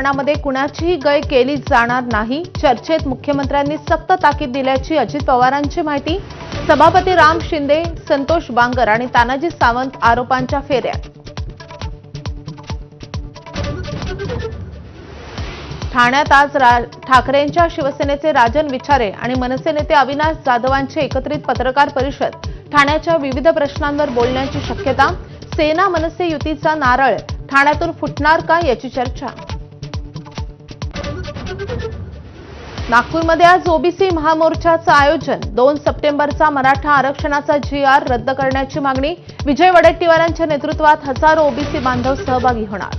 प्रकरणामध्ये कुणाचीही गय केली जाणार नाही. चर्चेत मुख्यमंत्र्यांनी सक्त ताकीद दिल्याची अजित पवारांची माहिती. सभापती राम शिंदे, संतोष बांगर आणि तानाजी सावंत आरोपांच्या फेऱ्यात. ठाण्यात आज ठाकरेंच्या शिवसेनेचे राजन विचारे आणि मनसे नेते अविनाश जाधवांची एकत्रित पत्रकार परिषद. ठाण्याच्या विविध प्रश्नांवर बोलण्याची शक्यता. सेना मनसे युतीचा नारळ ठाण्यातून फुटणार का याची चर्चा. नागपूरमध्ये आज ओबीसी महामोर्चाचं आयोजन. 2 सप्टेंबरचा मराठा आरक्षणाचा GR रद्द करण्याची मागणी. विजय वडेट्टीवारांच्या नेतृत्वात हजारो ओबीसी बांधव सहभागी होणार.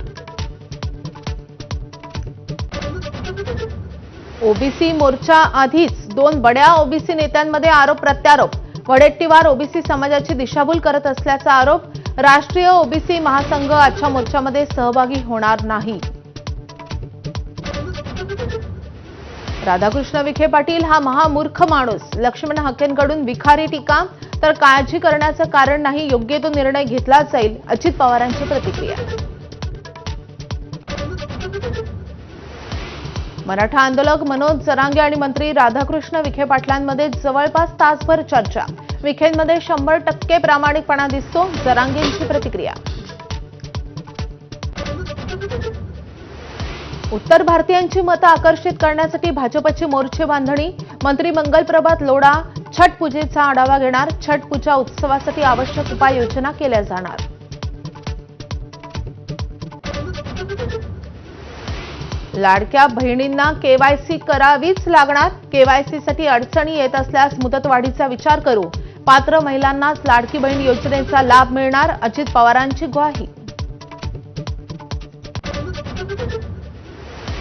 ओबीसी मोर्चा आधीच 2 बड्या ओबीसी नेत्यांमध्ये आरोप प्रत्यारोप. वडेट्टीवार ओबीसी समाजाची दिशाभूल करत असल्याचा आरोप. राष्ट्रीय ओबीसी महासंघ आजच्या मोर्चामध्ये सहभागी होणार नाही. राधाकृष्ण विखे पाटील हा महामूर्ख माणूस. लक्ष्मण हाकेंकडून विखारी टीका. तर काळजी करण्याचं कारण नाही, योग्य तो निर्णय घेतला जाईल, अजित पवारांची प्रतिक्रिया. मराठा आंदोलक मनोज जरांगे आणि मंत्री राधाकृष्ण विखे पाटलांमध्ये जवळपास तासभर चर्चा. विखेंमध्ये 100% प्रामाणिकपणा दिसतो, जरांगेंची प्रतिक्रिया. उत्तर भारतीयांची मतं आकर्षित करण्यासाठी भाजपची मोर्चे बांधणी. मंत्री मंगलप्रभात लोढा छठ पूजेचा आढावा घेणार. छठ पूजा उत्सवासाठी आवश्यक उपाययोजना केल्या जाणार. लाडक्या बहिणींना केवायसी करावीच लागणार. केवायसीसाठी अडचणी येत असल्यास मुदतवाढीचा विचार करू. पात्र महिलांनाच लाडकी बहीण योजनेचा लाभ मिळणार, अजित पवारांची ग्वाही.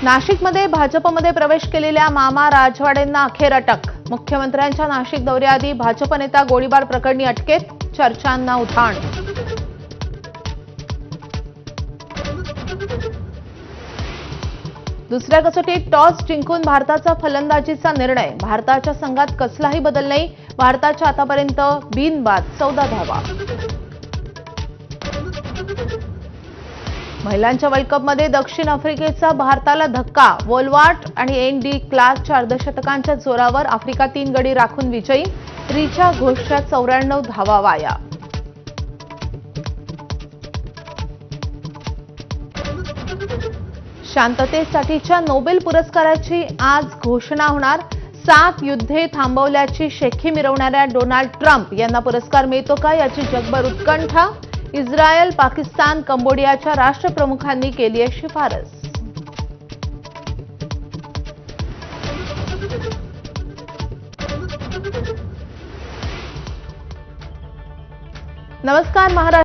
नाशिकमध्ये भाजपमध्ये प्रवेश केलेल्या मामा राजवाडेंना अखेर अटक. मुख्यमंत्र्यांच्या नाशिक दौऱ्याआधी भाजप नेता गोळीबार प्रकरणी अटकेत. चर्चांना उधाण. दुसऱ्या कसोटीत टॉस जिंकून भारताचा फलंदाजीचा निर्णय. भारताच्या संघात कसलाही बदल नाही. भारताच्या आतापर्यंत बिनबाद 14 धावा. महिलांच्या वर्ल्ड कपमध्ये दक्षिण आफ्रिकेचा भारताला धक्का. वोलवार्ट आणि एन.डी. क्लार्कच्या अर्धशतकांच्या जोरावर आफ्रिका 3 गडी राखून विजयी. रिचा घोषच्या 94 धावा वाया. शांततेसाठीच्या नोबेल पुरस्काराची आज घोषणा होणार. 7 युद्धे थांबवल्याची शेखी मिरवणाऱ्या डोनाल्ड ट्रम्प यांना पुरस्कार मिळतो का याची जगभर उत्कंठा. इस्रायल, पाकिस्तान, कंबोडियाच्या राष्ट्रप्रमुखांनी केली आहे शिफारस. नमस्कार महाराष्ट्र.